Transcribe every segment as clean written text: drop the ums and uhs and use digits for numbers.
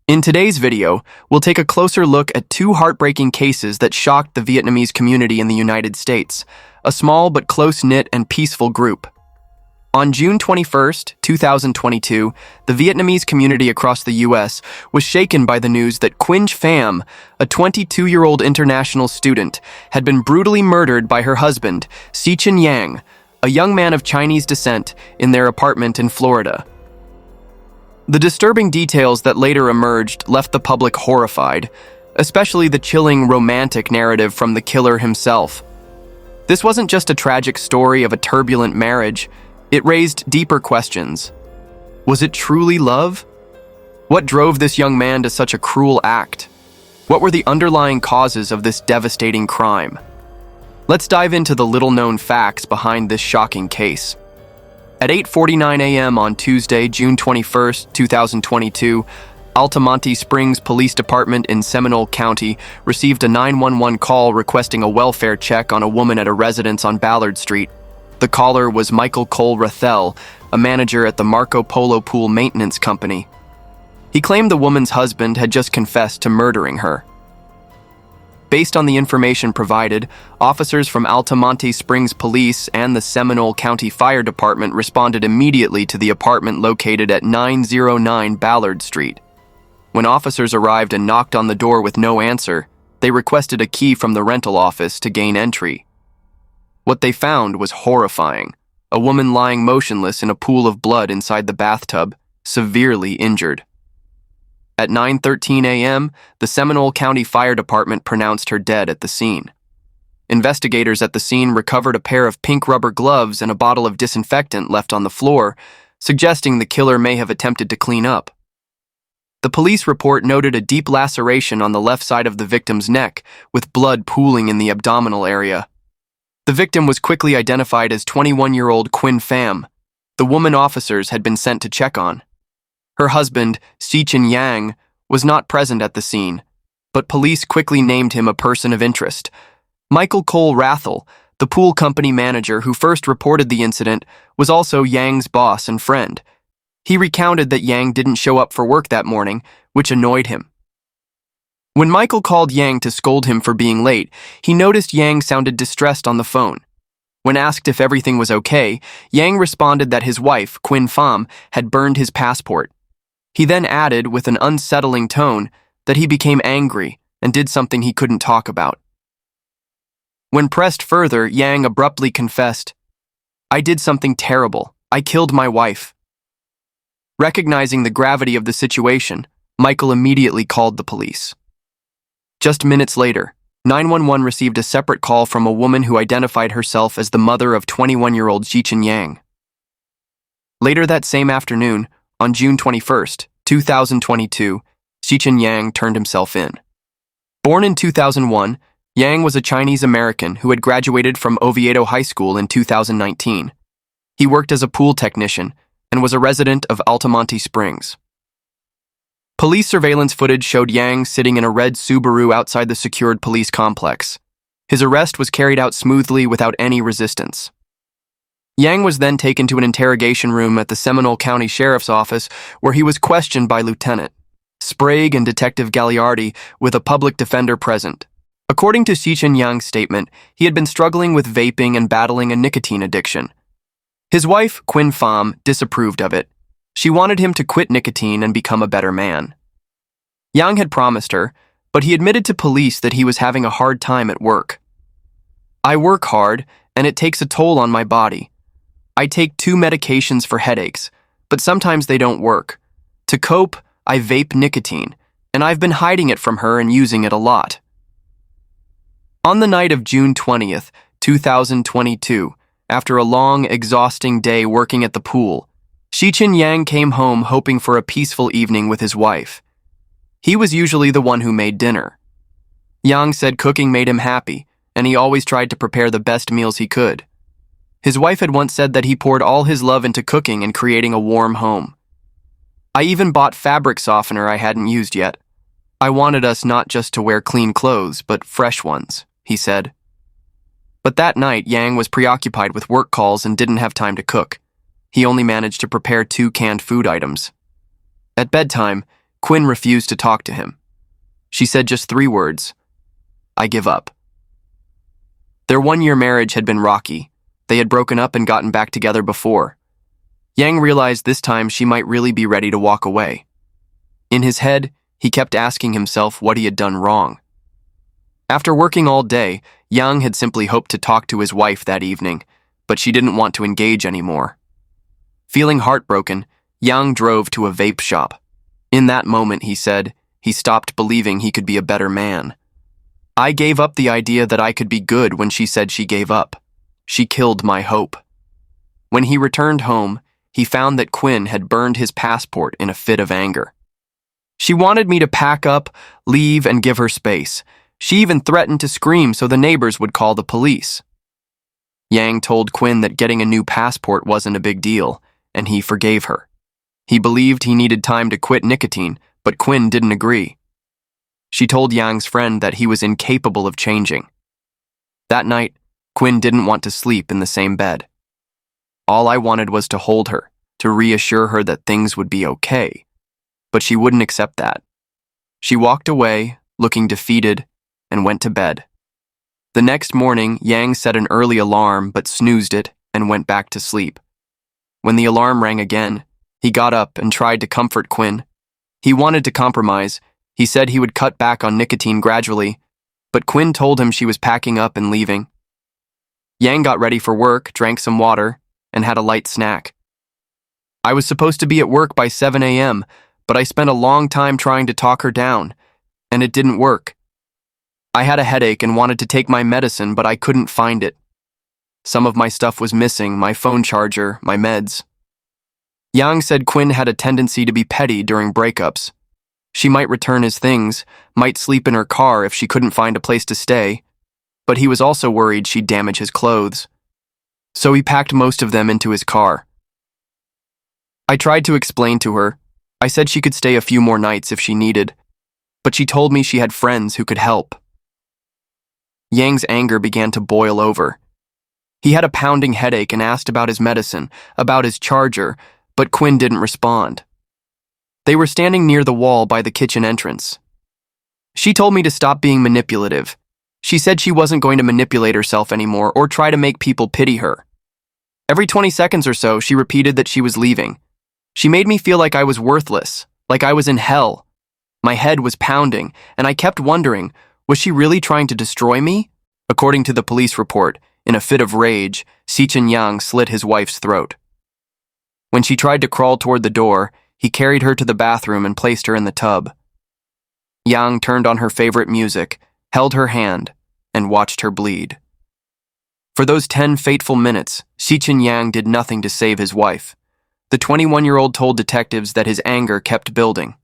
In today's video, we'll take a closer look at two heartbreaking cases that shocked the Vietnamese community in the United States, a small but close-knit and peaceful group. On June 21, 2022, the Vietnamese community across the U.S. was shaken by the news that Quinh Pham, a 22-year-old international student, had been brutally murdered by her husband, Sichin Yang, a young man of Chinese descent, in their apartment in Florida. The disturbing details that later emerged left the public horrified, especially the chilling romantic narrative from the killer himself. This wasn't just a tragic story of a turbulent marriage, it raised deeper questions. Was it truly love? What drove this young man to such a cruel act? What were the underlying causes of this devastating crime? Let's dive into the little-known facts behind this shocking case. At 8:49 a.m. on Tuesday, June 21, 2022, Altamonte Springs Police Department in Seminole County received a 911 call requesting a welfare check on a woman at a residence on Ballard Street. The caller was Michael Cole Rathel, a manager at the Marco Polo Pool Maintenance Company. He claimed the woman's husband had just confessed to murdering her. Based on the information provided, officers from Altamonte Springs Police and the Seminole County Fire Department responded immediately to the apartment located at 909 Ballard Street. When officers arrived and knocked on the door with no answer, they requested a key from the rental office to gain entry. What they found was horrifying: a woman lying motionless in a pool of blood inside the bathtub, severely injured. At 9:13 a.m., the Seminole County Fire Department pronounced her dead at the scene. Investigators at the scene recovered a pair of pink rubber gloves and a bottle of disinfectant left on the floor, suggesting the killer may have attempted to clean up. The police report noted a deep laceration on the left side of the victim's neck, with blood pooling in the abdominal area. The victim was quickly identified as 21-year-old Quinh Pham, the woman officers had been sent to check on. Her husband, Sichin Yang, was not present at the scene, but police quickly named him a person of interest. Michael Cole Rathel, the pool company manager who first reported the incident, was also Yang's boss and friend. He recounted that Yang didn't show up for work that morning, which annoyed him. When Michael called Yang to scold him for being late, he noticed Yang sounded distressed on the phone. When asked if everything was okay, Yang responded that his wife, Quinh Pham, had burned his passport. He then added, with an unsettling tone, that he became angry and did something he couldn't talk about. When pressed further, Yang abruptly confessed, "I did something terrible. I killed my wife." Recognizing the gravity of the situation, Michael immediately called the police. Just minutes later, 911 received a separate call from a woman who identified herself as the mother of 21-year-old Sichin Yang. Later that same afternoon, on June 21, 2022, Sichin Yang turned himself in. Born in 2001, Yang was a Chinese-American who had graduated from Oviedo High School in 2019. He worked as a pool technician and was a resident of Altamonte Springs. Police surveillance footage showed Yang sitting in a red Subaru outside the secured police complex. His arrest was carried out smoothly without any resistance. Yang was then taken to an interrogation room at the Seminole County Sheriff's Office, where he was questioned by Lieutenant Sprague and Detective Gagliardi, with a public defender present. According to Sichin Yang's statement, he had been struggling with vaping and battling a nicotine addiction. His wife, Quinh Pham, disapproved of it. She wanted him to quit nicotine and become a better man. Yang had promised her, but he admitted to police that he was having a hard time at work. "I work hard, and it takes a toll on my body. I take 2 medications for headaches, but sometimes they don't work. To cope, I vape nicotine, and I've been hiding it from her and using it a lot." On the night of June 20th, 2022, after a long, exhausting day working at the pool, Sichin Yang came home hoping for a peaceful evening with his wife. He was usually the one who made dinner. Yang said cooking made him happy, and he always tried to prepare the best meals he could. His wife had once said that he poured all his love into cooking and creating a warm home. "I even bought fabric softener I hadn't used yet. I wanted us not just to wear clean clothes, but fresh ones," he said. But that night, Yang was preoccupied with work calls and didn't have time to cook. He only managed to prepare 2 canned food items. At bedtime, Quinn refused to talk to him. She said just 3 words: "I give up." Their 1-year marriage had been rocky. They had broken up and gotten back together before. Yang realized this time she might really be ready to walk away. In his head, he kept asking himself what he had done wrong. After working all day, Yang had simply hoped to talk to his wife that evening, but she didn't want to engage anymore. Feeling heartbroken, Yang drove to a vape shop. In that moment, he said, he stopped believing he could be a better man. "I gave up the idea that I could be good when she said she gave up. She killed my hope." When he returned home, he found that Quinn had burned his passport in a fit of anger. "She wanted me to pack up, leave, and give her space. She even threatened to scream so the neighbors would call the police." Yang told Quinn that getting a new passport wasn't a big deal, and he forgave her. He believed he needed time to quit nicotine, but Quinn didn't agree. She told Yang's friend that he was incapable of changing. That night, Quinn didn't want to sleep in the same bed. "All I wanted was to hold her, to reassure her that things would be okay." But she wouldn't accept that. She walked away, looking defeated, and went to bed. The next morning, Yang set an early alarm but snoozed it and went back to sleep. When the alarm rang again, he got up and tried to comfort Quinn. He wanted to compromise. He said he would cut back on nicotine gradually, but Quinn told him she was packing up and leaving. Yang got ready for work, drank some water, and had a light snack. "I was supposed to be at work by 7 a.m., but I spent a long time trying to talk her down, and it didn't work. I had a headache and wanted to take my medicine, but I couldn't find it. Some of my stuff was missing, my phone charger, my meds." Yang said Quinn had a tendency to be petty during breakups. She might return his things, might sleep in her car if she couldn't find a place to stay, but he was also worried she'd damage his clothes. So he packed most of them into his car. I tried to explain to her. I said she could stay a few more nights if she needed, but she told me she had friends who could help. Yang's anger began to boil over. He had a pounding headache and asked about his medicine, about his charger, but Quinn didn't respond. They were standing near the wall by the kitchen entrance. She told me to stop being manipulative. She said she wasn't going to manipulate herself anymore or try to make people pity her. Every 20 seconds or so, she repeated that she was leaving. She made me feel like I was worthless, like I was in hell. My head was pounding, and I kept wondering, was she really trying to destroy me? According to the police report, in a fit of rage, Sichin Yang slit his wife's throat. When she tried to crawl toward the door, he carried her to the bathroom and placed her in the tub. Yang turned on her favorite music, held her hand, and watched her bleed. For those 10 fateful minutes, Sichin Yang did nothing to save his wife. The 21-year-old told detectives that his anger kept building.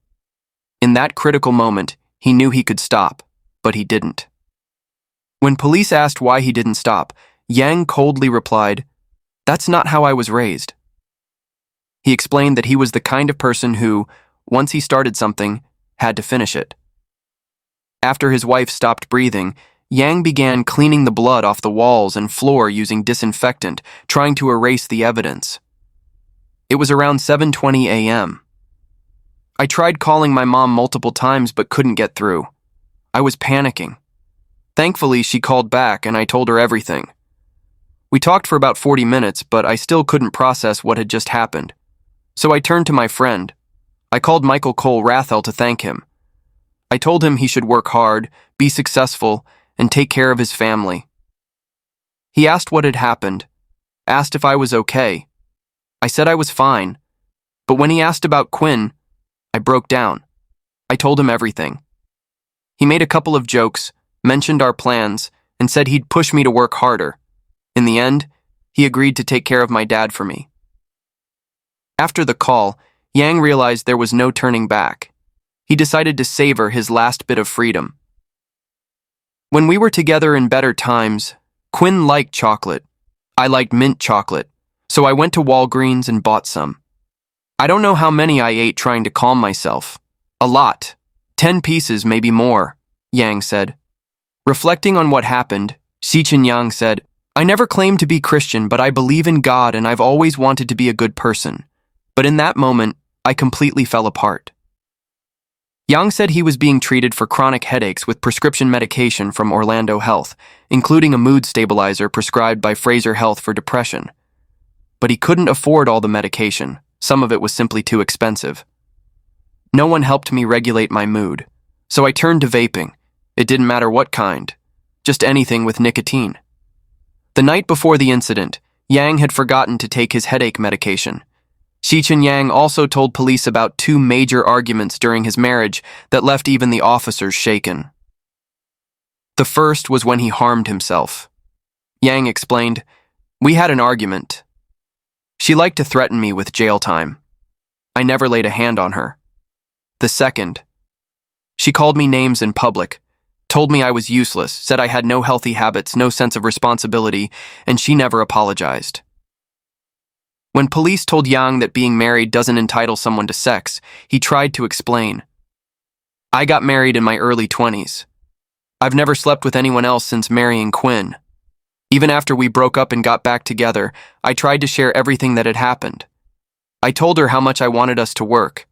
In that critical moment, he knew he could stop, but he didn't. When police asked why he didn't stop, Yang coldly replied, "That's not how I was raised." He explained that he was the kind of person who, once he started something, had to finish it. After his wife stopped breathing, Yang began cleaning the blood off the walls and floor using disinfectant, trying to erase the evidence. It was around 7:20 a.m. I tried calling my mom multiple times but couldn't get through. I was panicking. Thankfully, she called back and I told her everything. We talked for about 40 minutes, but I still couldn't process what had just happened. So I turned to my friend. I called Michael Cole Rathel to thank him. I told him he should work hard, be successful, and take care of his family. He asked what had happened, asked if I was okay. I said I was fine, but when he asked about Quinn, I broke down. I told him everything. He made a couple of jokes, mentioned our plans, and said he'd push me to work harder. In the end, he agreed to take care of my dad for me. After the call, Yang realized there was no turning back. He decided to savor his last bit of freedom. When we were together in better times, Quinn liked chocolate. I liked mint chocolate, so I went to Walgreens and bought some. I don't know how many I ate trying to calm myself. A lot. 10 pieces, maybe more, Yang said. Reflecting on what happened, Sichin Yang said, "I never claimed to be Christian, but I believe in God and I've always wanted to be a good person. But in that moment, I completely fell apart." Yang said he was being treated for chronic headaches with prescription medication from Orlando Health, including a mood stabilizer prescribed by Fraser Health for depression. But he couldn't afford all the medication. Some of it was simply too expensive. No one helped me regulate my mood, so I turned to vaping. It didn't matter what kind, just anything with nicotine. The night before the incident, Yang had forgotten to take his headache medication. Xichen Yang also told police about 2 major arguments during his marriage that left even the officers shaken. The first was when he harmed himself. Yang explained, "We had an argument. She liked to threaten me with jail time. I never laid a hand on her." The second, she called me names in public, told me I was useless, said I had no healthy habits, no sense of responsibility, and she never apologized. When police told Yang that being married doesn't entitle someone to sex, he tried to explain. "I got married in my early 20s. I've never slept with anyone else since marrying Quinn. Even after we broke up and got back together, I tried to share everything that had happened. I told her how much I wanted us to work.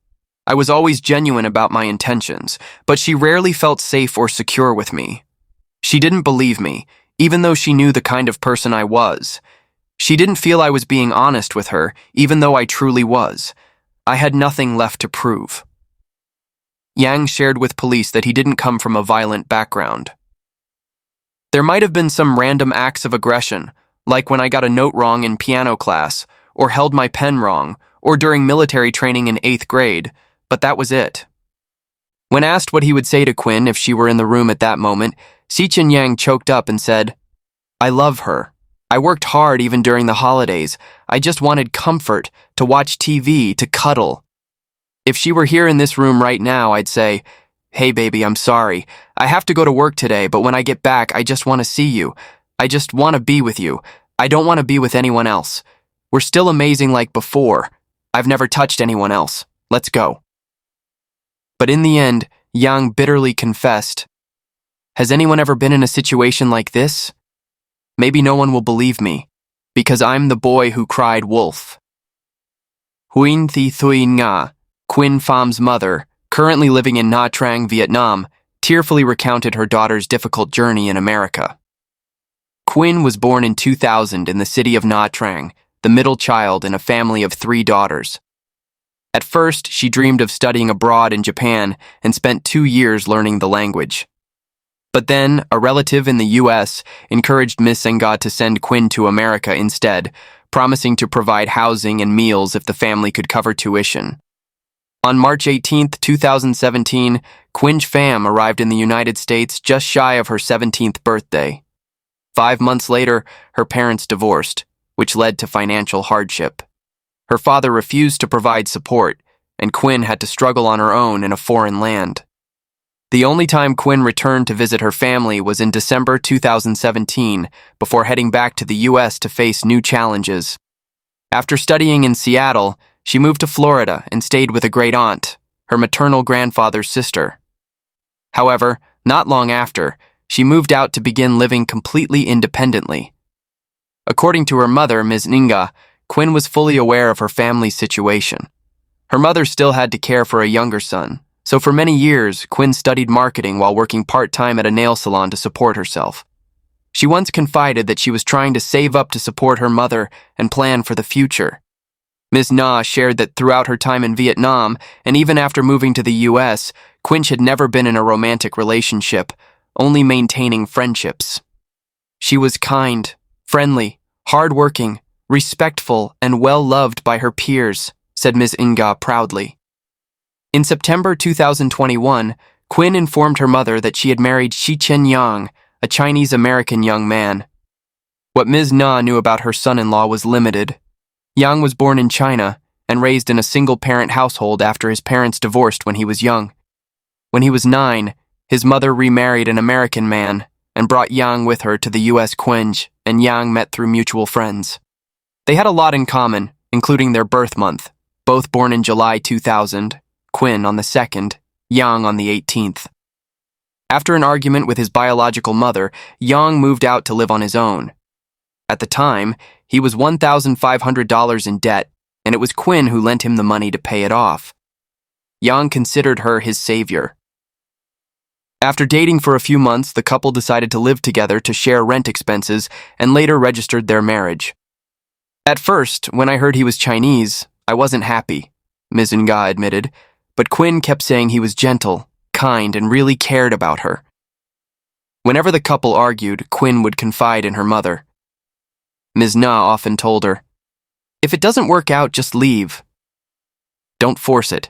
I was always genuine about my intentions, but she rarely felt safe or secure with me. She didn't believe me, even though she knew the kind of person I was. She didn't feel I was being honest with her, even though I truly was. I had nothing left to prove." Yang shared with police that he didn't come from a violent background. "There might have been some random acts of aggression, like when I got a note wrong in piano class, or held my pen wrong, or during military training in 8th grade, but that was it." When asked what he would say to Quinn if she were in the room at that moment, Xichen Yang choked up and said, "I love her. I worked hard even during the holidays. I just wanted comfort, to watch TV, to cuddle. If she were here in this room right now, I'd say, 'Hey baby, I'm sorry. I have to go to work today, but when I get back, I just want to see you. I just want to be with you. I don't want to be with anyone else. We're still amazing like before. I've never touched anyone else. Let's go.'" But in the end, Yang bitterly confessed, "Has anyone ever been in a situation like this? Maybe no one will believe me, because I'm the boy who cried wolf." Huyen Thi Thuy Nga, Quinn Phom's mother, currently living in Nha Trang, Vietnam, tearfully recounted her daughter's difficult journey in America. Quinn was born in 2000 in the city of Nha Trang, the middle child in a family of 3 daughters. At first, she dreamed of studying abroad in Japan and spent 2 years learning the language. But then, a relative in the U.S. encouraged Ms. Nga to send Quinn to America instead, promising to provide housing and meals if the family could cover tuition. On March 18, 2017, Quinn's fam arrived in the United States just shy of her 17th birthday. 5 months later, her parents divorced, which led to financial hardship. Her father refused to provide support, and Quinn had to struggle on her own in a foreign land. The only time Quinn returned to visit her family was in December 2017, before heading back to the U.S. to face new challenges. After studying in Seattle, she moved to Florida and stayed with a great-aunt, her maternal grandfather's sister. However, not long after, she moved out to begin living completely independently. According to her mother, Ms. Nga, Quinn was fully aware of her family's situation. Her mother still had to care for a younger son, so for many years, Quinn studied marketing while working part-time at a nail salon to support herself. She once confided that she was trying to save up to support her mother and plan for the future. Ms. Na shared that throughout her time in Vietnam, and even after moving to the U.S., Quinn had never been in a romantic relationship, only maintaining friendships. She was kind, friendly, hardworking, respectful, and well-loved by her peers, said Ms. Nga proudly. In September 2021, Quinn informed her mother that she had married Xichen Yang, a Chinese-American young man. What Ms. Na knew about her son-in-law was limited. Yang was born in China and raised in a single-parent household after his parents divorced when he was young. When he was 9, his mother remarried an American man and brought Yang with her to the U.S. Quinn and Yang met through mutual friends. They had a lot in common, including their birth month, both born in July 2000, Quinn on the 2nd, Yang on the 18th. After an argument with his biological mother, Yang moved out to live on his own. At the time, he was $1,500 in debt, and it was Quinn who lent him the money to pay it off. Yang considered her his savior. After dating for a few months, the couple decided to live together to share rent expenses and later registered their marriage. At first, when I heard he was Chinese, I wasn't happy, Ms. Nga admitted, but Quinn kept saying he was gentle, kind, and really cared about her. Whenever the couple argued, Quinn would confide in her mother. Ms. Na often told her, "If it doesn't work out, just leave. Don't force it."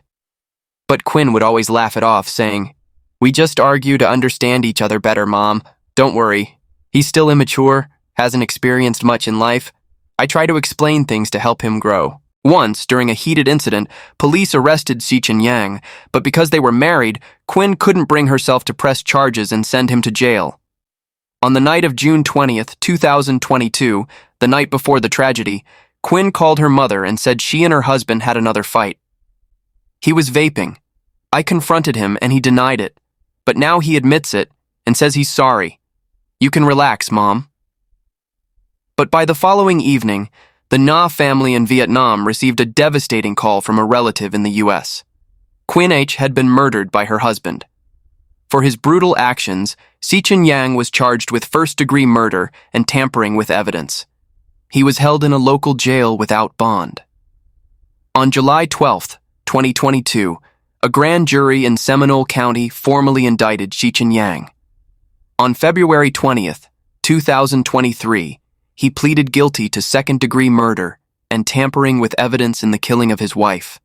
But Quinn would always laugh it off, saying, "We just argue to understand each other better, Mom. Don't worry. He's still immature, hasn't experienced much in life. I try to explain things to help him grow." Once, during a heated incident, police arrested Xichen Yang, but because they were married, Quinn couldn't bring herself to press charges and send him to jail. On the night of June 20th, 2022, the night before the tragedy, Quinn called her mother and said she and her husband had another fight. He was vaping. I confronted him and he denied it, but now he admits it and says he's sorry. You can relax, Mom. But by the following evening, the Na family in Vietnam received a devastating call from a relative in the U.S. Quinn H. had been murdered by her husband. For his brutal actions, Xichen Yang was charged with first-degree murder and tampering with evidence. He was held in a local jail without bond. On July 12, 2022, a grand jury in Seminole County formally indicted Xichen Yang. On February 20th, 2023, he pleaded guilty to second-degree murder and tampering with evidence in the killing of his wife.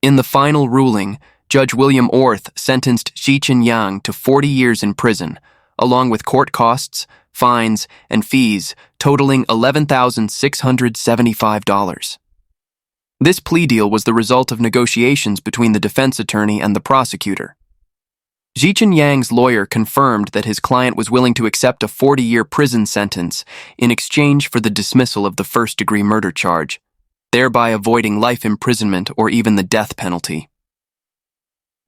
In the final ruling, Judge William Orth sentenced Xichen Yang to 40 years in prison, along with court costs, fines, and fees totaling $11,675. This plea deal was the result of negotiations between the defense attorney and the prosecutor. Xichen Yang's lawyer confirmed that his client was willing to accept a 40-year prison sentence in exchange for the dismissal of the first-degree murder charge, thereby avoiding life imprisonment or even the death penalty.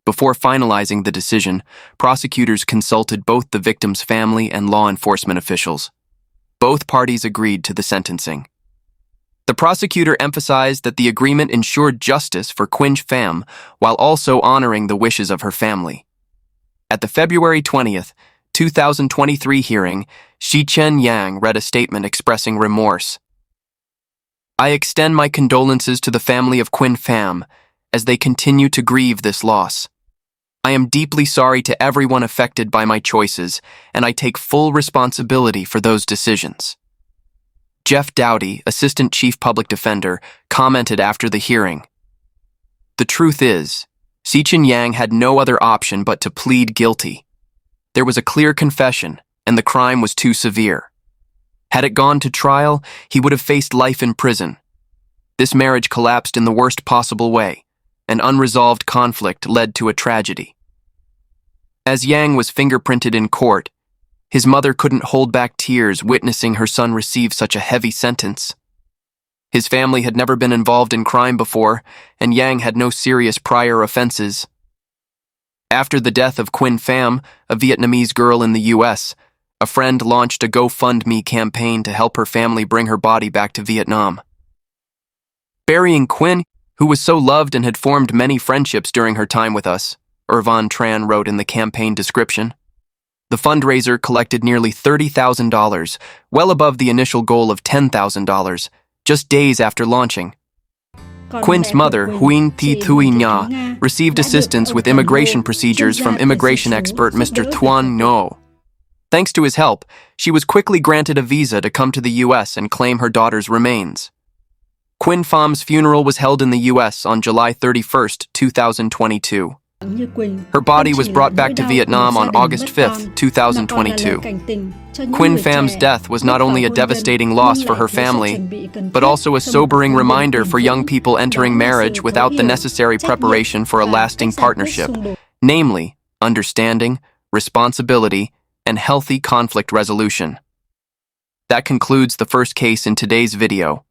Before finalizing the decision, prosecutors consulted both the victim's family and law enforcement officials. Both parties agreed to the sentencing. The prosecutor emphasized that the agreement ensured justice for Quinn Pham while also honoring the wishes of her family. At the February 20th, 2023 hearing, Xichen Yang read a statement expressing remorse. "I extend my condolences to the family of Quinn Pham as they continue to grieve this loss. I am deeply sorry to everyone affected by my choices, and I take full responsibility for those decisions." Jeff Dowdy, Assistant Chief Public Defender, commented after the hearing, "The truth is, Xichen Yang had no other option but to plead guilty. There was a clear confession, and the crime was too severe. Had it gone to trial, he would have faced life in prison. This marriage collapsed in the worst possible way. An unresolved conflict led to a tragedy." As Yang was fingerprinted in court, his mother couldn't hold back tears witnessing her son receive such a heavy sentence. His family had never been involved in crime before, and Yang had no serious prior offenses. After the death of Quinn Pham, a Vietnamese girl in the U.S., a friend launched a GoFundMe campaign to help her family bring her body back to Vietnam. "Burying Quinn, who was so loved and had formed many friendships during her time with us," Irvan Tran wrote in the campaign description. The fundraiser collected nearly $30,000, well above the initial goal of $10,000, just days after launching. Quinn's mother, Huyen Thi Thuy Nha, received assistance with immigration procedures from immigration expert Mr. Thuan Ngo. Thanks to his help, she was quickly granted a visa to come to the U.S. and claim her daughter's remains. Quinn Pham's funeral was held in the U.S. on July 31st, 2022. Her body was brought back to Vietnam on August 5, 2022. Quinn Pham's death was not only a devastating loss for her family, but also a sobering reminder for young people entering marriage without the necessary preparation for a lasting partnership, namely, understanding, responsibility, and healthy conflict resolution. That concludes the first case in today's video.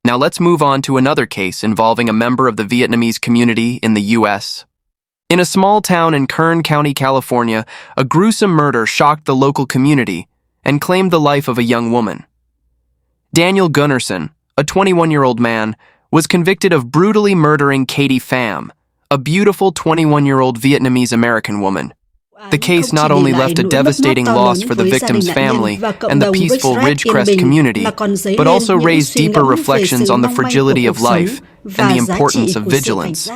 Now let's move on to another case involving a member of the Vietnamese community in the U.S. In a small town in Kern County, California, a gruesome murder shocked the local community and claimed the life of a young woman. Daniel Gunnarsson, a 21-year-old man, was convicted of brutally murdering Katie Pham, a beautiful 21-year-old Vietnamese-American woman. The case not only left a devastating loss for the victim's family and the peaceful Ridgecrest community, but also raised deeper reflections on the fragility of life and the importance of vigilance.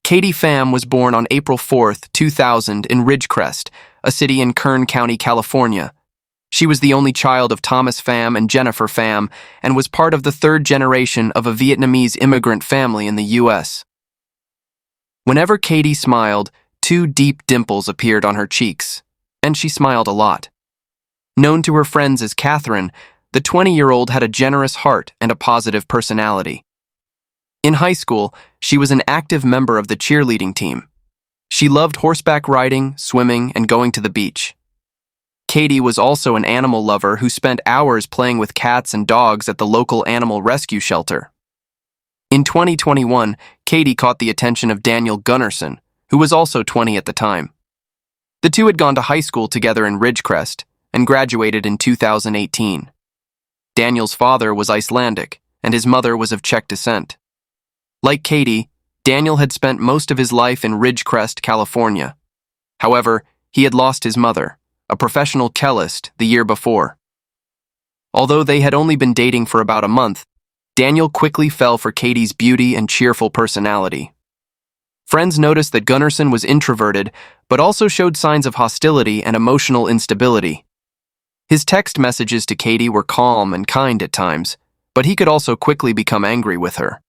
Katie Pham was born on April 4, 2000 in Ridgecrest, a city in Kern County, California. She was the only child of Thomas Pham and Jennifer Pham and was part of the third generation of a Vietnamese immigrant family in the U.S. Whenever Katie smiled, two deep dimples appeared on her cheeks, and she smiled a lot. Known to her friends as Catherine, the 20-year-old had a generous heart and a positive personality. In high school, she was an active member of the cheerleading team. She loved horseback riding, swimming, and going to the beach. Katie was also an animal lover who spent hours playing with cats and dogs at the local animal rescue shelter. In 2021, Katie caught the attention of Daniel Gunnarsson, who was also 20 at the time. The two had gone to high school together in Ridgecrest and graduated in 2018. Daniel's father was Icelandic, and his mother was of Czech descent. Like Katie, Daniel had spent most of his life in Ridgecrest, California. However, he had lost his mother, a professional cellist, the year before. Although they had only been dating for about a month, Daniel quickly fell for Katie's beauty and cheerful personality. Friends noticed that Gunnarsson was introverted, but also showed signs of hostility and emotional instability. His text messages to Katie were calm and kind at times, but he could also quickly become angry with her.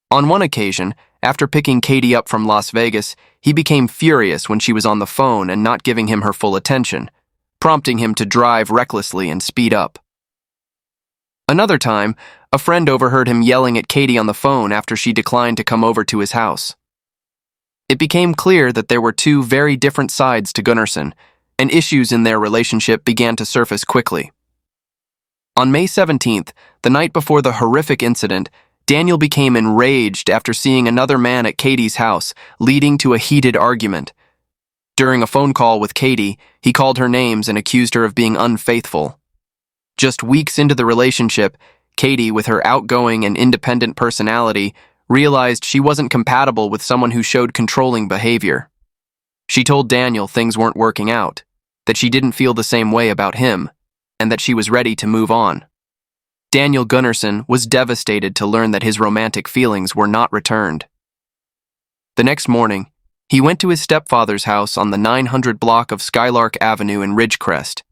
On one occasion, after picking Katie up from Las Vegas, he became furious when she was on the phone and not giving him her full attention, prompting him to drive recklessly and speed up. Another time, a friend overheard him yelling at Katie on the phone after she declined to come over to his house. It became clear that there were two very different sides to Gunnarsson, and issues in their relationship began to surface quickly. On May 17th, the night before the horrific incident, Daniel became enraged after seeing another man at Katie's house, leading to a heated argument. During a phone call with Katie, he called her names and accused her of being unfaithful. Just weeks into the relationship, Katie, with her outgoing and independent personality, realized she wasn't compatible with someone who showed controlling behavior. She told Daniel things weren't working out, that she didn't feel the same way about him, and that she was ready to move on. Daniel Gunnarsson was devastated to learn that his romantic feelings were not returned. The next morning, he went to his stepfather's house on the 900 block of Skylark Avenue in Ridgecrest.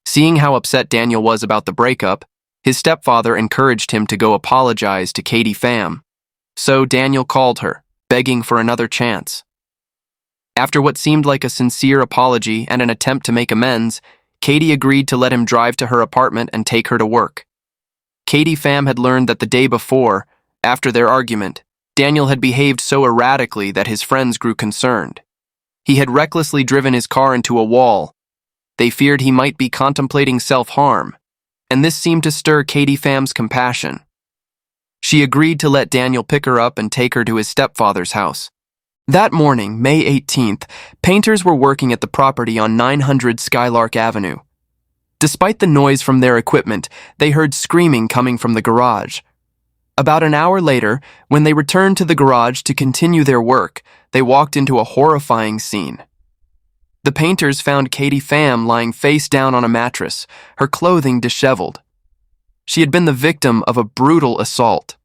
Seeing how upset Daniel was about the breakup, his stepfather encouraged him to go apologize to Katie Pham. So Daniel called her, begging for another chance. After what seemed like a sincere apology and an attempt to make amends, Katie agreed to let him drive to her apartment and take her to work. Katie Pham had learned that the day before, after their argument, Daniel had behaved so erratically that his friends grew concerned. He had recklessly driven his car into a wall. They feared he might be contemplating self-harm, and this seemed to stir Katie Pham's compassion. She agreed to let Daniel pick her up and take her to his stepfather's house. That morning, May 18th, painters were working at the property on 900 Skylark Avenue. Despite the noise from their equipment, they heard screaming coming from the garage. About an hour later, when they returned to the garage to continue their work, they walked into a horrifying scene. The painters found Katie Pham lying face down on a mattress, her clothing disheveled. She had been the victim of a brutal assault.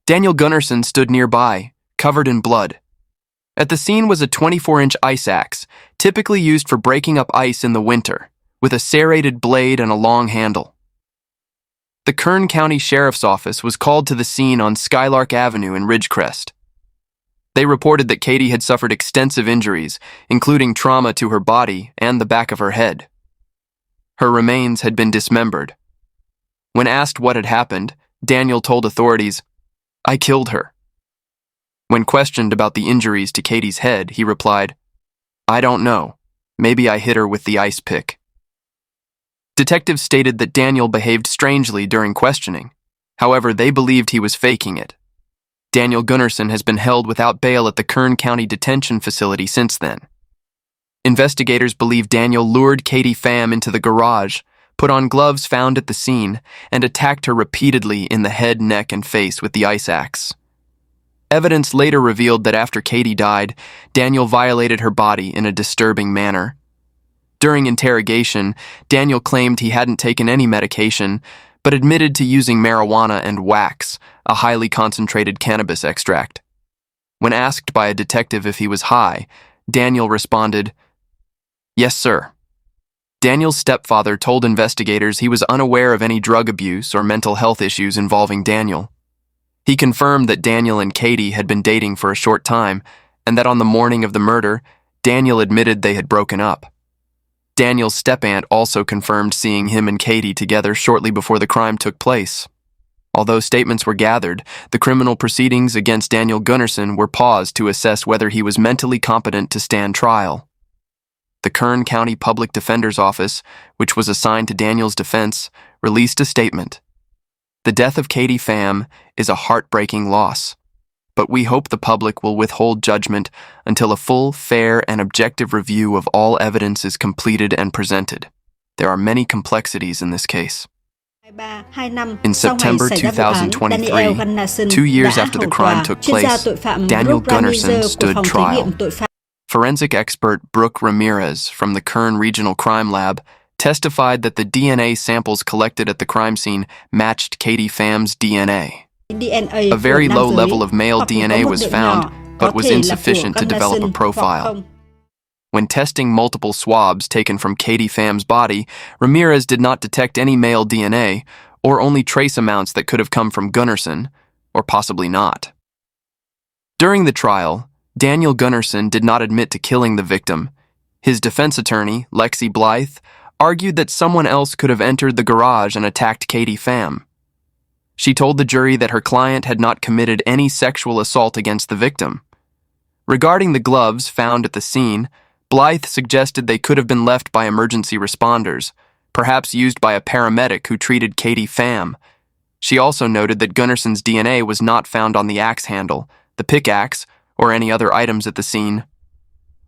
Daniel Gunnarsson stood nearby, covered in blood. At the scene was a 24-inch ice axe, typically used for breaking up ice in the winter, with a serrated blade and a long handle. The Kern County Sheriff's Office was called to the scene on Skylark Avenue in Ridgecrest. They reported that Katie had suffered extensive injuries, including trauma to her body and the back of her head. Her remains had been dismembered. When asked what had happened, Daniel told authorities, "I killed her." When questioned about the injuries to Katie's head, he replied, "I don't know. Maybe I hit her with the ice pick." Detectives stated that Daniel behaved strangely during questioning. However, they believed he was faking it. Daniel Gunnarsson has been held without bail at the Kern County Detention Facility since then. Investigators believe Daniel lured Katie Pham into the garage, put on gloves found at the scene, and attacked her repeatedly in the head, neck, and face with the ice axe. Evidence later revealed that after Katie died, Daniel violated her body in a disturbing manner. During interrogation, Daniel claimed he hadn't taken any medication, but admitted to using marijuana and wax, a highly concentrated cannabis extract. When asked by a detective if he was high, Daniel responded, "Yes, sir." Daniel's stepfather told investigators he was unaware of any drug abuse or mental health issues involving Daniel. He confirmed that Daniel and Katie had been dating for a short time, and that on the morning of the murder, Daniel admitted they had broken up. Daniel's step-aunt also confirmed seeing him and Katie together shortly before the crime took place. Although statements were gathered, the criminal proceedings against Daniel Gunnarsson were paused to assess whether he was mentally competent to stand trial. The Kern County Public Defender's Office, which was assigned to Daniel's defense, released a statement. "The death of Katie Pham is a heartbreaking loss, but we hope the public will withhold judgment until a full, fair, and objective review of all evidence is completed and presented. There are many complexities in this case." In September 2023, 2 years after the crime took place, Daniel Gunnarsson stood trial. Forensic expert Brooke Ramirez from the Kern Regional Crime Lab testified that the DNA samples collected at the crime scene matched Katie Pham's DNA. A very low level of male DNA was found, but was insufficient to develop a profile. When testing multiple swabs taken from Katie Pham's body, Ramirez did not detect any male DNA, or only trace amounts that could have come from Gunnarsson, or possibly not. During the trial, Daniel Gunnarsson did not admit to killing the victim. His defense attorney, Lexi Blythe, argued that someone else could have entered the garage and attacked Katie Pham. She told the jury that her client had not committed any sexual assault against the victim. Regarding the gloves found at the scene, Blythe suggested they could have been left by emergency responders, perhaps used by a paramedic who treated Katie Pham. She also noted that Gunnarsson's DNA was not found on the axe handle, the pickaxe, or any other items at the scene.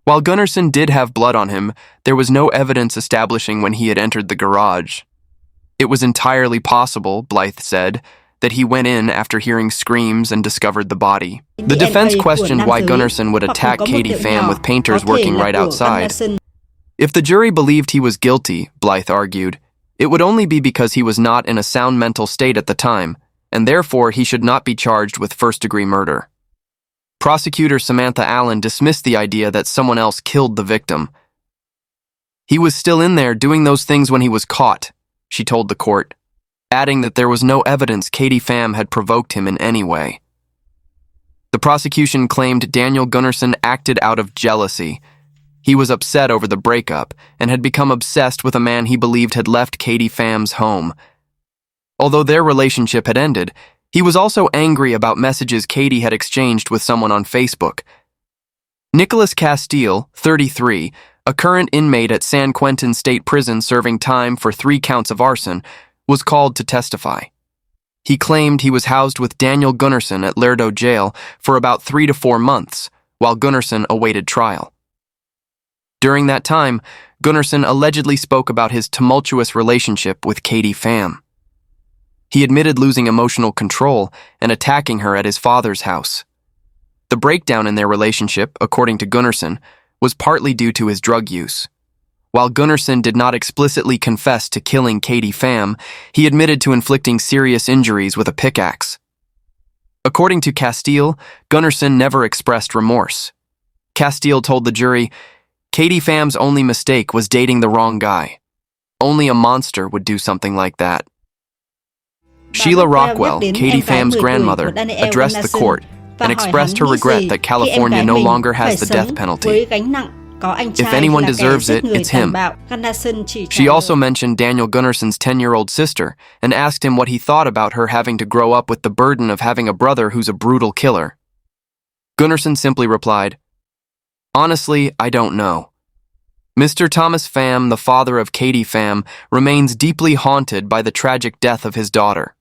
While Gunnarsson did have blood on him, there was no evidence establishing when he had entered the garage. It was entirely possible, Blythe said, that he went in after hearing screams and discovered the body. The defense questioned why Gunnarsson would attack Katie Pham with painters working right outside. If the jury believed he was guilty, Blythe argued, it would only be because he was not in a sound mental state at the time, and therefore he should not be charged with first-degree murder. Prosecutor Samantha Allen dismissed the idea that someone else killed the victim. "He was still in there doing those things when he was caught," she told the court, adding that there was no evidence Katie Pham had provoked him in any way. The prosecution claimed Daniel Gunnarsson acted out of jealousy. He was upset over the breakup and had become obsessed with a man he believed had left Katie Pham's home. Although their relationship had ended, he was also angry about messages Katie had exchanged with someone on Facebook. Nicholas Castile, 33, a current inmate at San Quentin State Prison serving time for 3 counts of arson, was called to testify. He claimed he was housed with Daniel Gunnarsson at Lerdo Jail for about 3 to 4 months, while Gunnarsson awaited trial. During that time, Gunnarsson allegedly spoke about his tumultuous relationship with Katie Pham. He admitted losing emotional control and attacking her at his father's house. The breakdown in their relationship, according to Gunnarsson, was partly due to his drug use. While Gunnarsson did not explicitly confess to killing Katie Pham, he admitted to inflicting serious injuries with a pickaxe. According to Castile, Gunnarsson never expressed remorse. Castile told the jury, "Katie Pham's only mistake was dating the wrong guy. Only a monster would do something like that." Sheila Rockwell, Katie Pham's grandmother, addressed the court and expressed her regret that California no longer has the death penalty. If anyone deserves it, it's him. She also mentioned Daniel Gunnarsson's 10-year-old sister and asked him what he thought about her having to grow up with the burden of having a brother who's a brutal killer. Gunnarsson simply replied, "Honestly, I don't know. Mr. Thomas Pham, the father of Katie Pham, remains deeply haunted by the tragic death of his daughter.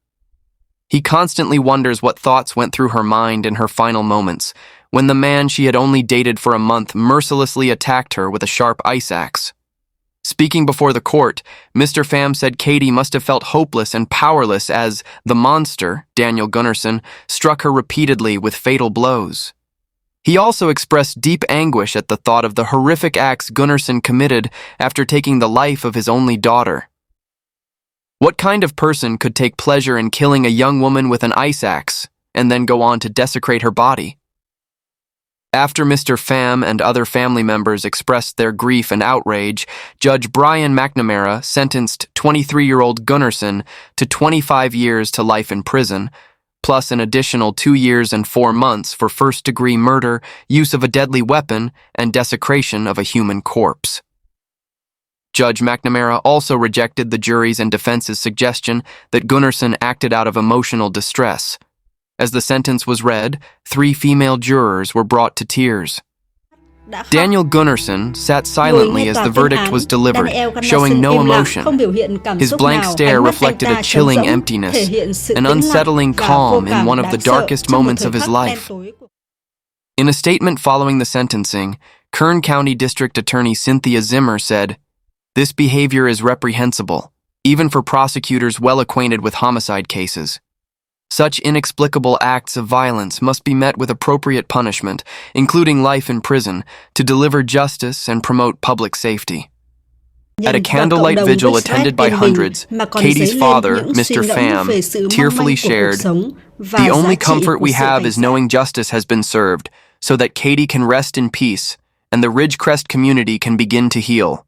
He constantly wonders what thoughts went through her mind in her final moments, when the man she had only dated for a month mercilessly attacked her with a sharp ice axe. Speaking before the court, Mr. Pham said Katie must have felt hopeless and powerless as the monster, Daniel Gunnarsson, struck her repeatedly with fatal blows. He also expressed deep anguish at the thought of the horrific acts Gunnarsson committed after taking the life of his only daughter. What kind of person could take pleasure in killing a young woman with an ice axe and then go on to desecrate her body? After Mr. Pham and other family members expressed their grief and outrage, Judge Brian McNamara sentenced 23-year-old Gunnarsson to 25 years to life in prison, plus an additional 2 years and 4 months for first-degree murder, use of a deadly weapon, and desecration of a human corpse. Judge McNamara also rejected the jury's and defense's suggestion that Gunnarsson acted out of emotional distress. As the sentence was read, 3 female jurors were brought to tears. Daniel Gunnarsson sat silently as the verdict was delivered, showing no emotion. His blank stare reflected a chilling emptiness, an unsettling calm in one of the darkest moments of his life. In a statement following the sentencing, Kern County District Attorney Cynthia Zimmer said, "This behavior is reprehensible, even for prosecutors well acquainted with homicide cases. Such inexplicable acts of violence must be met with appropriate punishment, including life in prison, to deliver justice and promote public safety." At a candlelight vigil attended by hundreds, Katie's father, Mr. Pham, tearfully shared, "The only comfort we have is knowing justice has been served, so that Katie can rest in peace and the Ridgecrest community can begin to heal."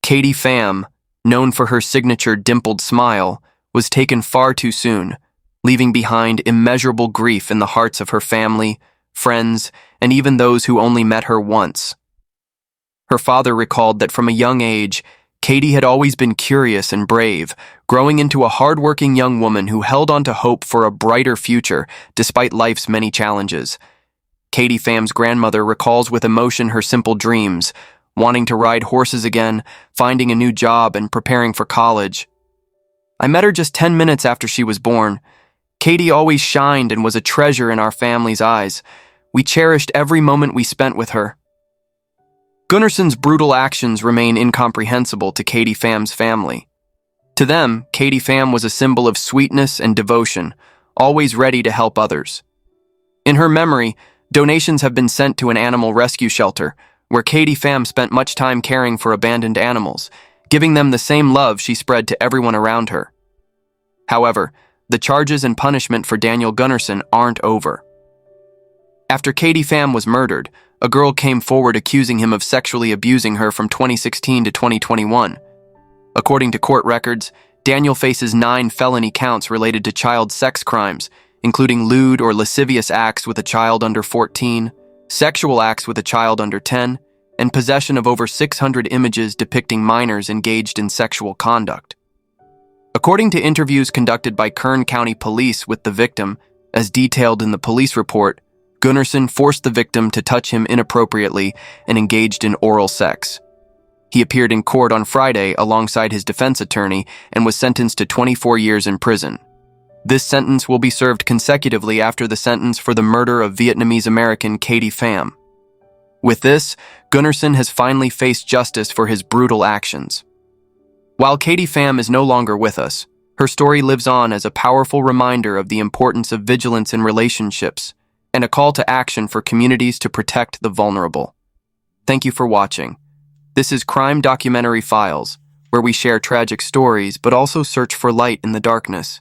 Katie Pham, known for her signature dimpled smile, was taken far too soon, leaving behind immeasurable grief in the hearts of her family, friends, and even those who only met her once. Her father recalled that from a young age, Katie had always been curious and brave, growing into a hardworking young woman who held on to hope for a brighter future despite life's many challenges. Katie Pham's grandmother recalls with emotion her simple dreams, wanting to ride horses again, finding a new job, and preparing for college. "I met her just 10 minutes after she was born. Katie always shined and was a treasure in our family's eyes. We cherished every moment we spent with her." Gunnarsson's brutal actions remain incomprehensible to Katie Pham's family. To them, Katie Pham was a symbol of sweetness and devotion, always ready to help others. In her memory, donations have been sent to an animal rescue shelter, where Katie Pham spent much time caring for abandoned animals, giving them the same love she spread to everyone around her. However, the charges and punishment for Daniel Gunnarsson aren't over. After Katie Pham was murdered, a girl came forward accusing him of sexually abusing her from 2016 to 2021. According to court records, Daniel faces 9 felony counts related to child sex crimes, including lewd or lascivious acts with a child under 14, sexual acts with a child under 10, and possession of over 600 images depicting minors engaged in sexual conduct. According to interviews conducted by Kern County Police with the victim, as detailed in the police report, Gunnarsson forced the victim to touch him inappropriately and engaged in oral sex. He appeared in court on Friday alongside his defense attorney and was sentenced to 24 years in prison. This sentence will be served consecutively after the sentence for the murder of Vietnamese-American Katie Pham. With this, Gunnarsson has finally faced justice for his brutal actions. While Katie Pham is no longer with us, her story lives on as a powerful reminder of the importance of vigilance in relationships and a call to action for communities to protect the vulnerable. Thank you for watching. This is Crime Documentary Files, where we share tragic stories but also search for light in the darkness.